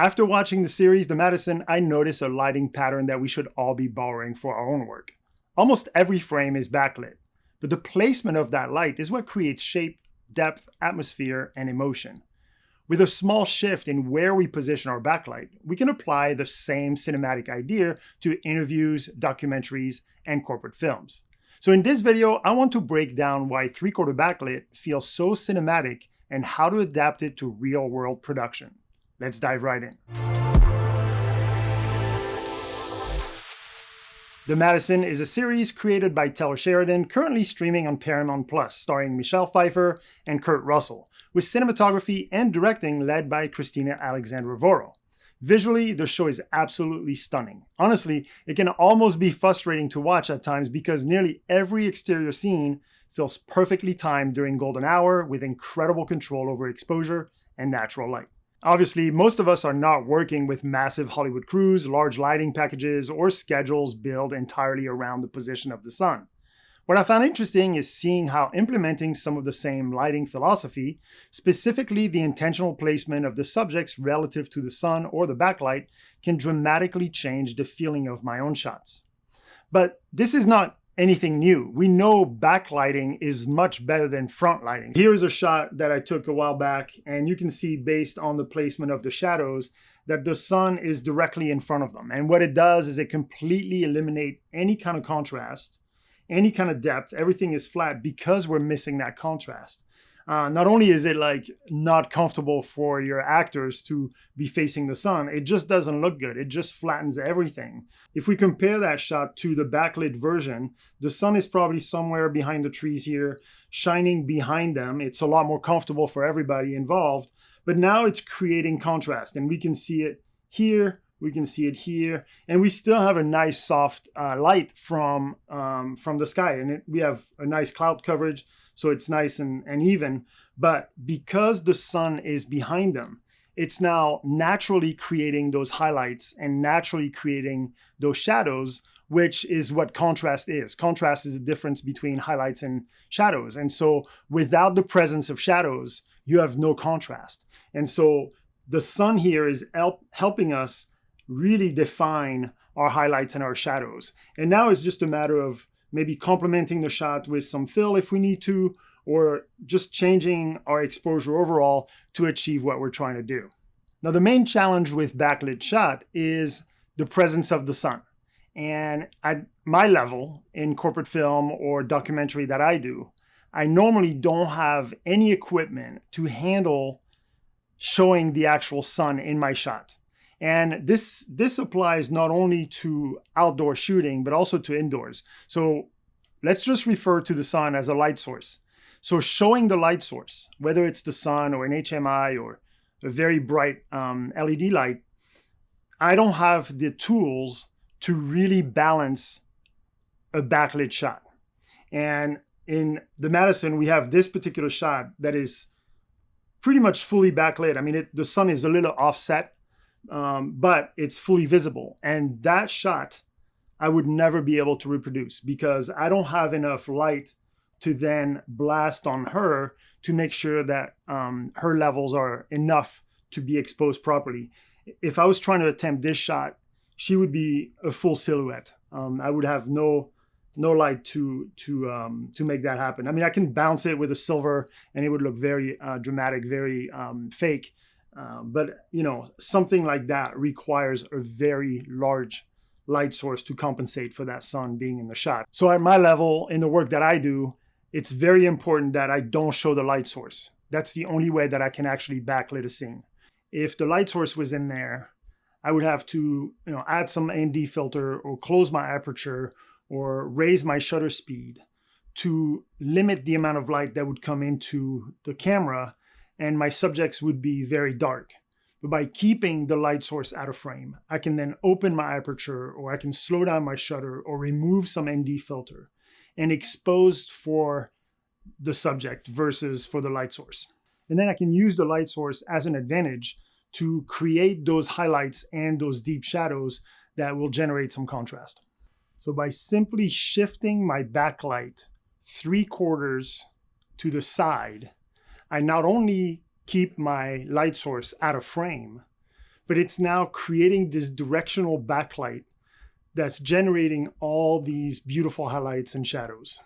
After watching the series, The Madison, I noticed a lighting pattern that we should all be borrowing for our own work. Almost every frame is backlit, but the placement of that light is what creates shape, depth, atmosphere, and emotion. With a small shift in where we position our backlight, we can apply the same cinematic idea to interviews, documentaries, and corporate films. So in this video, I want to break down why 3/4 backlit feels so cinematic and how to adapt it to real-world production. Let's dive right in. The Madison is a series created by Taylor Sheridan, currently streaming on Paramount Plus, starring Michelle Pfeiffer and Kurt Russell, with cinematography and directing led by Christina Alexandra-Voro. Visually, the show is absolutely stunning. Honestly, it can almost be frustrating to watch at times because nearly every exterior scene feels perfectly timed during golden hour with incredible control over exposure and natural light. Obviously, most of us are not working with massive Hollywood crews, large lighting packages, or schedules built entirely around the position of the sun. What I found interesting is seeing how implementing some of the same lighting philosophy, specifically the intentional placement of the subjects relative to the sun or the backlight, can dramatically change the feeling of my own shots. But this is not anything new. We know backlighting is much better than front lighting. Here's a shot that I took a while back, and you can see based on the placement of the shadows that the sun is directly in front of them. And what it does is it completely eliminates any kind of contrast, any kind of depth. Everything is flat because we're missing that contrast. Not only is it like not comfortable for your actors to be facing the sun, it just doesn't look good. It just flattens everything. If we compare that shot to the backlit version, the sun is probably somewhere behind the trees here, shining behind them. It's a lot more comfortable for everybody involved, but now it's creating contrast, and we can see it here, we can see it here, and we still have a nice soft light from the sky, and we have a nice cloud coverage. So it's nice and even, but because the sun is behind them, it's now naturally creating those highlights and naturally creating those shadows, which is what contrast is. Contrast is the difference between highlights and shadows. And so without the presence of shadows, you have no contrast. And so the sun here is helping us really define our highlights and our shadows. And now it's just a matter of maybe complementing the shot with some fill if we need to, or just changing our exposure overall to achieve what we're trying to do. Now, the main challenge with backlit shot is the presence of the sun. And at my level in corporate film or documentary that I do, I normally don't have any equipment to handle showing the actual sun in my shot. And this applies not only to outdoor shooting, but also to indoors. So let's just refer to the sun as a light source. So showing the light source, whether it's the sun or an HMI or a very bright LED light, I don't have the tools to really balance a backlit shot. And in the Madison, we have this particular shot that is pretty much fully backlit. I mean, the sun is a little offset, but it's fully visible. And that shot, I would never be able to reproduce because I don't have enough light to then blast on her to make sure that her levels are enough to be exposed properly. If I was trying to attempt this shot, she would be a full silhouette. I would have no light to make that happen. I mean, I can bounce it with a silver and it would look very dramatic, very fake. But you know, something like that requires a very large light source to compensate for that sun being in the shot. So at my level, in the work that I do, it's very important that I don't show the light source. That's the only way that I can actually backlit a scene. If the light source was in there, I would have to, add some ND filter or close my aperture or raise my shutter speed to limit the amount of light that would come into the camera, and my subjects would be very dark. But by keeping the light source out of frame, I can then open my aperture, or I can slow down my shutter or remove some ND filter and expose for the subject versus for the light source. And then I can use the light source as an advantage to create those highlights and those deep shadows that will generate some contrast. So by simply shifting my backlight 3/4 to the side, I not only keep my light source out of frame, but it's now creating this directional backlight that's generating all these beautiful highlights and shadows.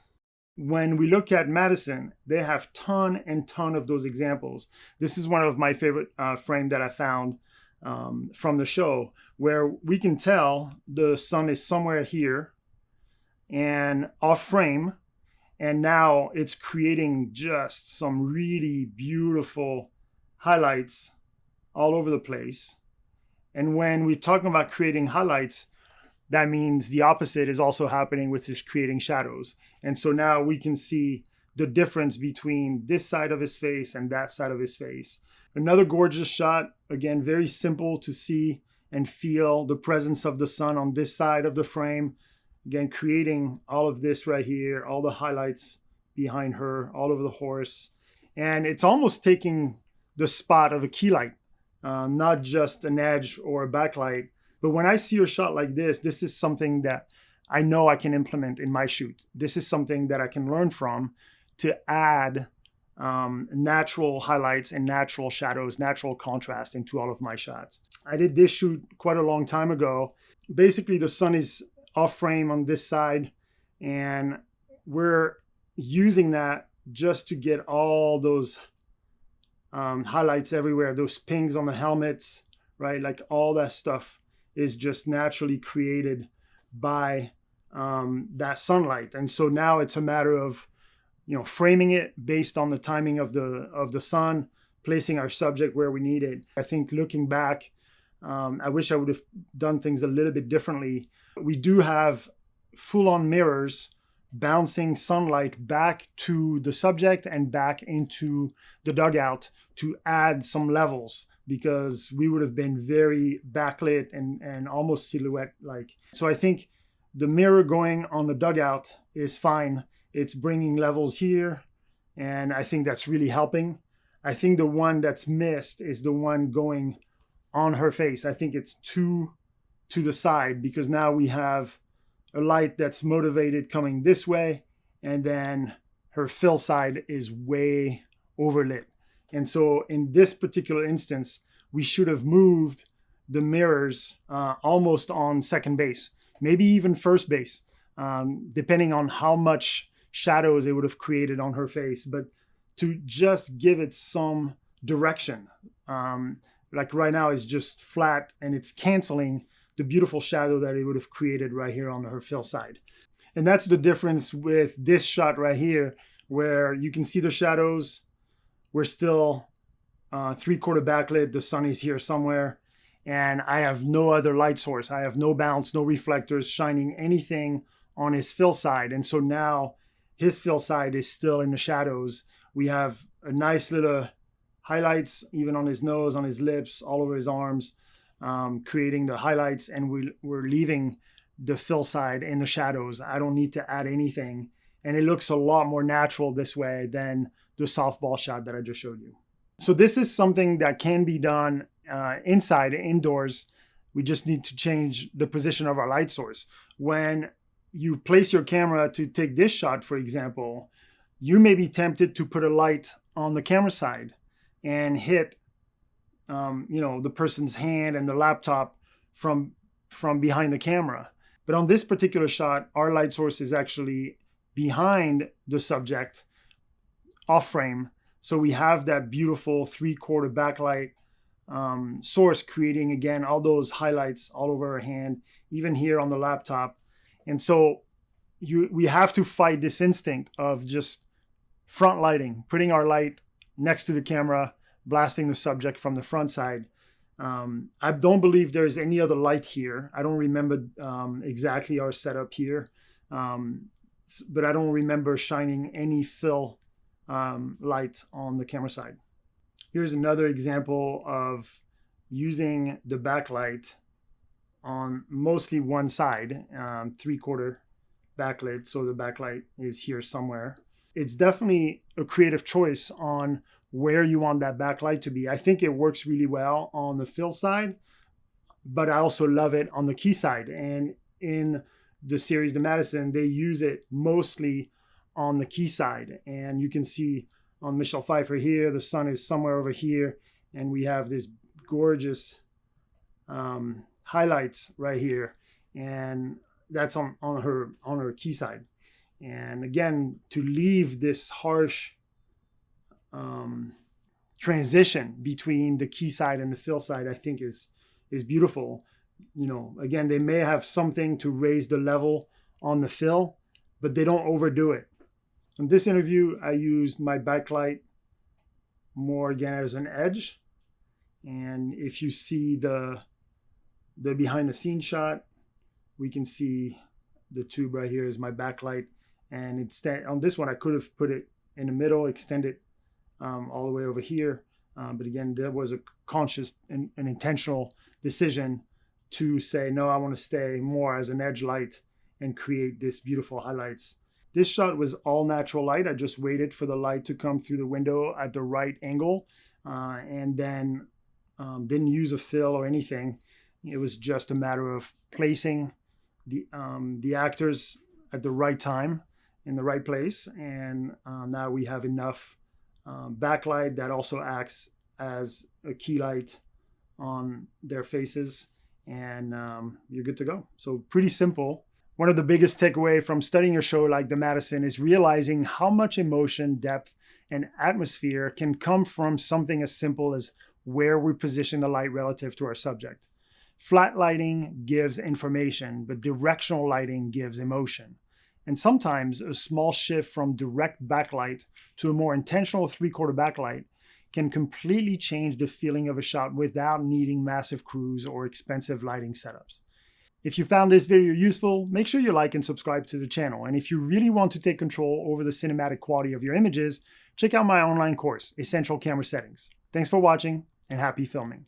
When we look at Madison, they have ton and ton of those examples. This is one of my favorite frame that I found from the show, where we can tell the sun is somewhere here and off frame, and now it's creating just some really beautiful highlights all over the place. And when we're talking about creating highlights, that means the opposite is also happening, which is creating shadows. And so now we can see the difference between this side of his face and that side of his face. Another gorgeous shot, again, very simple to see and feel the presence of the sun on this side of the frame. Again, creating all of this right here, all the highlights behind her, all over the horse. And it's almost taking the spot of a key light, not just an edge or a backlight. But when I see a shot like this is something that I know I can implement in my shoot. This is something that I can learn from to add natural highlights and natural shadows, natural contrast into all of my shots. I did this shoot quite a long time ago. Basically, the sun is off frame on this side, and we're using that just to get all those highlights everywhere, those pings on the helmets, right? Like all that stuff is just naturally created by that sunlight. And so now it's a matter of, framing it based on the timing of the sun, placing our subject where we need it. I think looking back, I wish I would have done things a little bit differently. We do have full-on mirrors bouncing sunlight back to the subject and back into the dugout to add some levels, because we would have been very backlit and almost silhouette-like. So I think the mirror going on the dugout is fine. It's bringing levels here, and I think that's really helping. I think the one that's missed is the one going on her face. I think it's too to the side, because now we have a light that's motivated coming this way, and then her fill side is way overlit. And so in this particular instance, we should have moved the mirrors almost on second base, maybe even first base, depending on how much shadows it would have created on her face, but to just give it some direction. Like right now it's just flat and it's canceling the beautiful shadow that it would have created right here on her fill side. And that's the difference with this shot right here, where you can see the shadows. We're still 3/4 backlit. The sun is here somewhere, and I have no other light source. I have no bounce, no reflectors shining anything on his fill side. And so now his fill side is still in the shadows. We have a nice little highlights even on his nose, on his lips, all over his arms, creating the highlights, and we're leaving the fill side in the shadows. I don't need to add anything, and it looks a lot more natural this way than the softball shot that I just showed you. So this is something that can be done inside, indoors. We just need to change the position of our light source. When you place your camera to take this shot, for example, you may be tempted to put a light on the camera side and hit the person's hand and the laptop from behind the camera. But on this particular shot, our light source is actually behind the subject, off frame. So we have that beautiful 3/4 backlight source creating, again, all those highlights all over our hand, even here on the laptop. And so we have to fight this instinct of just front lighting, putting our light next to the camera, blasting the subject from the front side. I don't believe there's any other light here. I don't remember exactly our setup here, but I don't remember shining any fill light on the camera side. Here's another example of using the backlight on mostly one side, 3/4 backlit, so the backlight is here somewhere. It's definitely a creative choice on where you want that backlight to be. I think it works really well on the fill side, but I also love it on the key side. And in the series, the Madison, they use it mostly on the key side. And you can see on Michelle Pfeiffer here, the sun is somewhere over here, and we have this gorgeous highlights right here, and that's on her key side. And again, to leave this harsh um, transition between the key side and the fill side, I think is beautiful. You know, again, they may have something to raise the level on the fill, but they don't overdo it. In this interview, I used my backlight more again as an edge. And if you see the behind the scenes shot, we can see the tube right here is my backlight. And it's on this one, I could have put it in the middle, extend it all the way over here. But again, there was a conscious and an intentional decision to say, no, I want to stay more as an edge light and create this beautiful highlights. This shot was all natural light. I just waited for the light to come through the window at the right angle, and then didn't use a fill or anything. It was just a matter of placing the actors at the right time in the right place. And now we have enough backlight that also acts as a key light on their faces, and you're good to go. So pretty simple. One of the biggest takeaway from studying a show like the Madison is realizing how much emotion, depth, and atmosphere can come from something as simple as where we position the light relative to our subject. Flat lighting gives information, but directional lighting gives emotion. And sometimes a small shift from direct backlight to a more intentional 3/4 backlight can completely change the feeling of a shot without needing massive crews or expensive lighting setups. If you found this video useful, make sure you like and subscribe to the channel. And if you really want to take control over the cinematic quality of your images, check out my online course, Essential Camera Settings. Thanks for watching and happy filming.